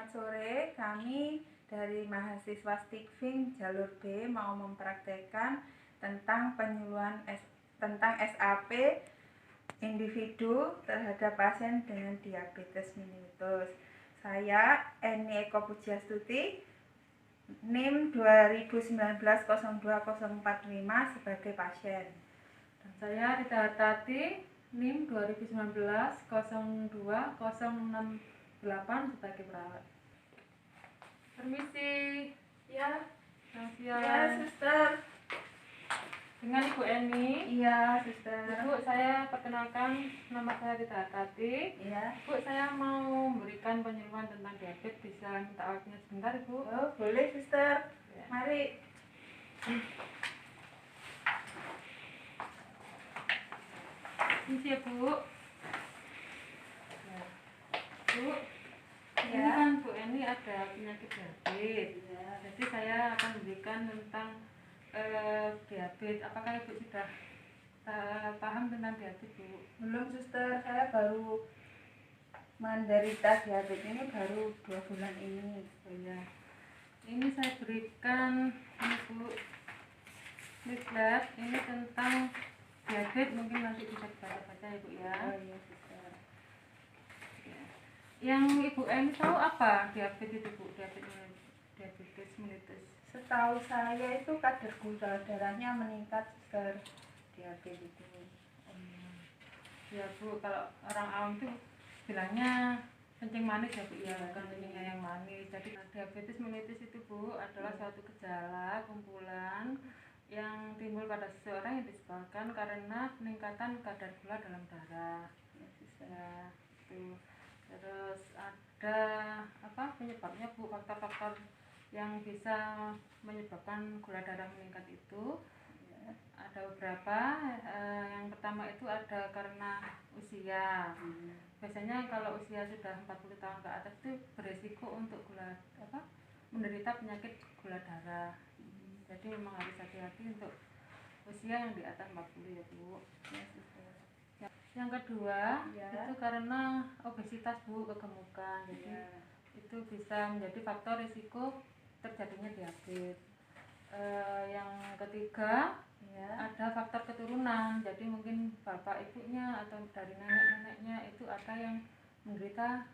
Selamat sore, kami dari mahasiswa Stikving jalur B mau mempraktekkan tentang tentang SAP individu terhadap pasien dengan diabetes mellitus. Saya Eni Eko Pujiastuti, NIM 2019-02-045 sebagai pasien. Dan saya Rita Tati, NIM 2019-02-068 sebagai perawat. Permisi. Ya, Selamat siang. ya, suster. Dengan Ibu Eni. Iya, suster. Ibu, saya perkenalkan, nama saya Rita Tati. Iya. Ibu, saya mau memberikan penyuluhan tentang diabetes. Bisa minta waktunya sebentar, Ibu? Oh, boleh, suster. Ya. Mari. Ini ya, Bu. Ya. Bu, Ya. ini kan Bu Eni ada penyakit diabetes. Ya. Jadi saya akan memberikan tentang diabetes. Apakah Ibu sudah paham tentang diabetes, Bu? Belum, suster. Saya baru menderita diabetes ini baru 2 bulan ini. Oh ya. Ini saya berikan ini, Bu, leaflet ini tentang diabetes, mungkin nanti bisa dibaca-baca ya, Bu ya. Oh iya, suster. Ya. Yang Ibu Eni tahu apa diabetes itu, Bu? Diabetes mellitus. Setahu saya itu kadar gula darahnya meningkat, suster. Diabetes itu. Ya, Bu, kalau orang awam tuh bilangnya kencing manis ya, Bu ya, bukan kencingnya yang manis. Jadi diabetes mellitus itu, Bu, adalah suatu gejala kumpulan yang timbul pada seseorang yang disebabkan karena peningkatan kadar gula dalam darah. Ya, itu. Terus ada apa penyebabnya, Bu? Faktor-faktor yang bisa menyebabkan gula darah meningkat itu ada beberapa. Yang pertama itu ada karena usia. Biasanya kalau usia sudah 40 tahun ke atas itu beresiko untuk menderita penyakit gula darah. Jadi memang harus hati-hati untuk usia yang di atas 40 ya, Bu. Yang kedua itu karena obesitas, Bu, kegemukan. Jadi itu bisa menjadi faktor risiko terjadinya diabetes. Yang ketiga ada faktor keturunan. Jadi mungkin bapak ibunya atau dari nenek-neneknya itu ada yang menderita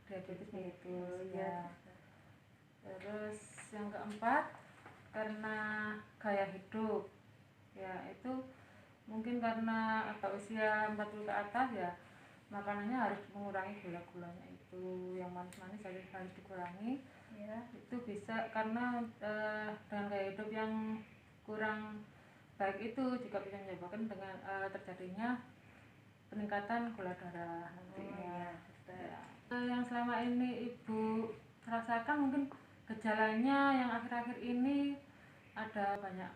diabetes mellitus ya. Terus yang keempat karena gaya hidup ya, itu mungkin karena usia 40 ke atas ya, makanannya harus mengurangi gula-gulanya itu, yang manis-manis harus dikurangi ya. Itu bisa karena dengan gaya hidup yang kurang baik itu juga bisa menyebabkan dengan terjadinya peningkatan gula darah nantinya. Yang selama ini Ibu rasakan mungkin gejalanya yang akhir-akhir ini ada banyak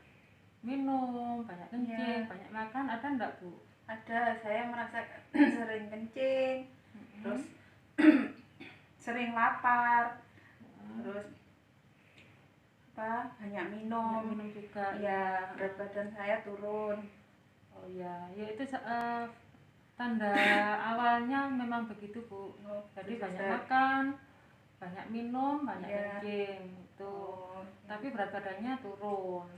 minum, banyak kencing, banyak makan, ada enggak, Bu? Ada, saya merasa sering kencing, terus sering lapar, terus banyak minum juga. Ya, berat badan saya turun. Oh ya, ya itu tanda awalnya memang begitu, Bu. Jadi banyak makan, banyak minum, banyak kencing itu. Tapi berat badannya turun.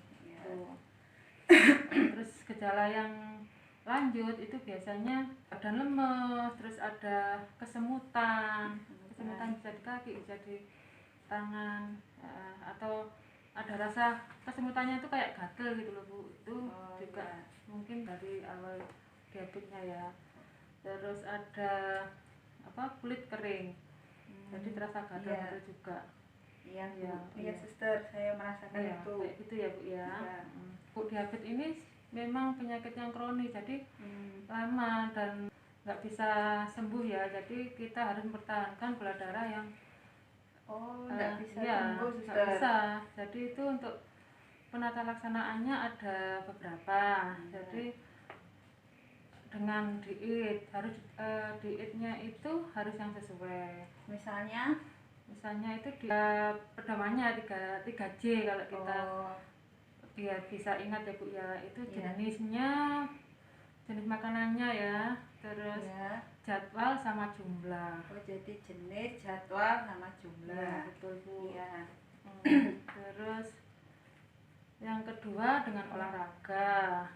Terus gejala yang lanjut itu biasanya badan lemes, terus ada kesemutan bisa di kaki, bisa di tangan, atau ada rasa kesemutannya itu kayak gatel gitu loh, Bu. Itu juga mungkin dari awal diabetesnya ya. Terus ada kulit kering, jadi terasa gatal juga. Iya, suster, saya merasakan itu. Kayak gitu ya, Bu ya. Bu, diabetes ini memang penyakit yang kronis, jadi lama dan nggak bisa sembuh ya. Jadi kita harus mempertahankan gula darah yang nggak bisa sembuh, suster. Nggak bisa. Jadi itu untuk penata laksanaannya ada beberapa. Jadi dengan diet harus dietnya itu harus yang sesuai. Misalnya itu pertamanya 3J kalau kita biar bisa ingat ya, Bu ya. Itu jenis makanannya ya. Terus jadwal sama jumlah. Oh, jadi jenis, jadwal, sama jumlah. Ya, betul Bu. Iya. Terus yang kedua dengan olahraga.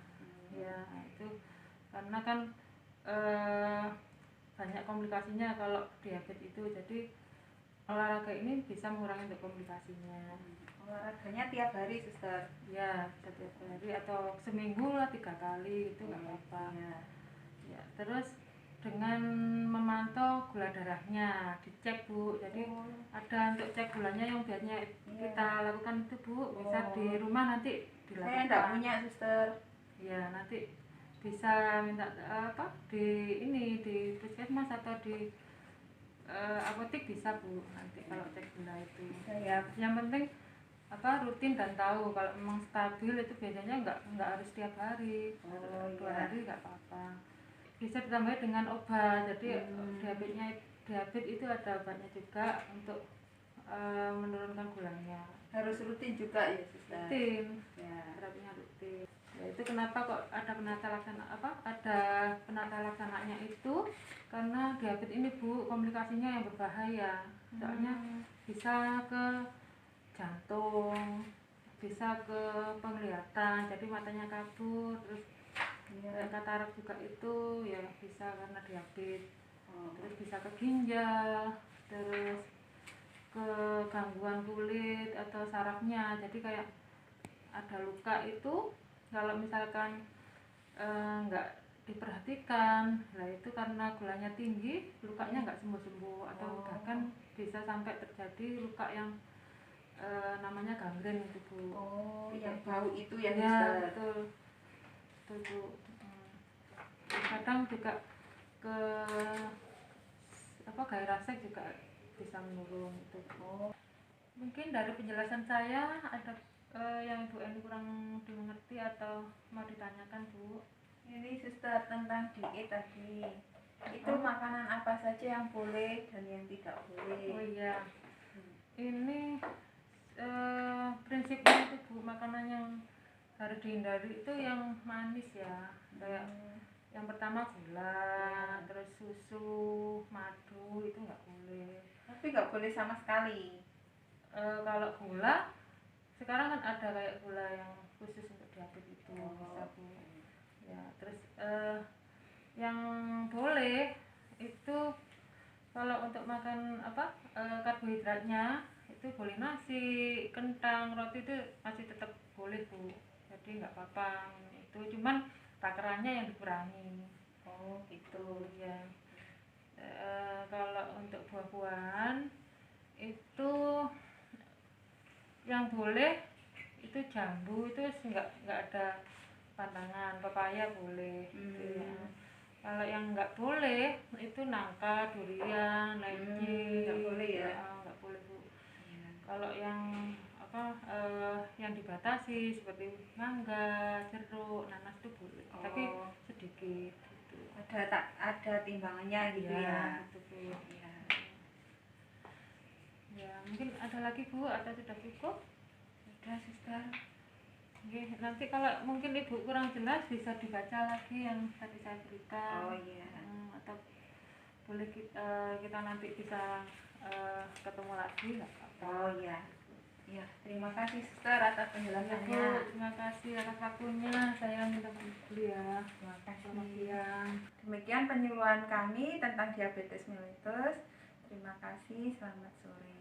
Ya, itu karena kan banyak komplikasinya kalau diabetes itu, jadi olahraga ini bisa mengurangi untuk komplikasinya. Olahraganya tiap hari, Suster? Ya, bisa tiap hari atau seminggu lah 3 kali, itu nggak apa-apa. Ya, terus dengan memantau gula darahnya, dicek Bu. Jadi ada untuk cek gulanya yang biasanya kita lakukan itu Bu, bisa di rumah nanti dilakukan. Saya enggak punya, Suster. Ya, nanti bisa minta di puskesmas atau di apotek bisa Bu, nanti kalau cek gula itu. Yang penting rutin dan tahu. Kalau memang stabil itu biasanya nggak harus tiap hari. 2 hari nggak apa-apa. Bisa ditambah dengan obat. Jadi diabetes itu ada obatnya juga untuk menurunkan gulanya. Harus rutin juga ya, Suster? Rutin. Ya. Terapinya rutin. Ya, itu kenapa kok ada penata laksananya itu karena diabetes ini Bu, komplikasinya yang berbahaya. Soalnya bisa ke jantung, bisa ke penglihatan, jadi matanya kabur, terus katarak juga itu ya bisa karena diabetes. Terus bisa ke ginjal, terus ke gangguan kulit atau sarafnya, jadi kayak ada luka itu kalau misalkan nggak diperhatikan, lah itu karena gulanya tinggi, lukanya nggak sembuh-sembuh, atau bahkan bisa sampai terjadi luka yang namanya gangren itu Bu. Oh, yang bau itu ya, ya betul Bu. Kadang juga ke gairah seks juga bisa menurun itu. Mungkin dari penjelasan saya ada yang Ibu Eni kurang dimengerti atau mau ditanyakan Bu? Ini Suster tentang diet tadi. Itu makanan apa saja yang boleh dan yang tidak boleh? Oh iya. Ini prinsipnya itu Bu, makanan yang harus dihindari itu yang manis ya. Kayak yang pertama gula, terus susu, madu itu nggak boleh. Tapi nggak boleh sama sekali. Kalau gula sekarang kan ada kayak gula yang khusus untuk diabetes itu bisa Bu. Ya, terus yang boleh itu kalau untuk makan karbohidratnya itu boleh nasi, kentang, roti itu masih tetap boleh Bu. Jadi nggak apa-apa itu, cuman takarannya yang dikurangi. Oh gitu ya. Kalau untuk buah-buahan itu yang boleh itu jambu, itu nggak ada pantangan. Pepaya boleh. Ya. Kalau yang nggak boleh itu nangka, durian, leci, nggak boleh ya? Nggak boleh Bu. Kalau yang yang dibatasi seperti mangga, jeruk, nanas itu boleh, tapi sedikit gitu. Ada timbangannya gitu ya. Gitu Bu. Ya, mungkin ada lagi Bu atau sudah cukup? Sudah Suster. Oke, nanti kalau mungkin Ibu kurang jelas bisa dibaca lagi yang tadi saya berikan. Atau boleh kita nanti bisa ketemu lagi nggak apa-apa. Ya, terima kasih Suster atas penjelasannya. Bu, terima kasih atas waktunya. Saya minta maaf dulu ya. Terima kasih. Selamat siang. Demikian penyuluhan kami tentang diabetes mellitus. Terima kasih, selamat sore.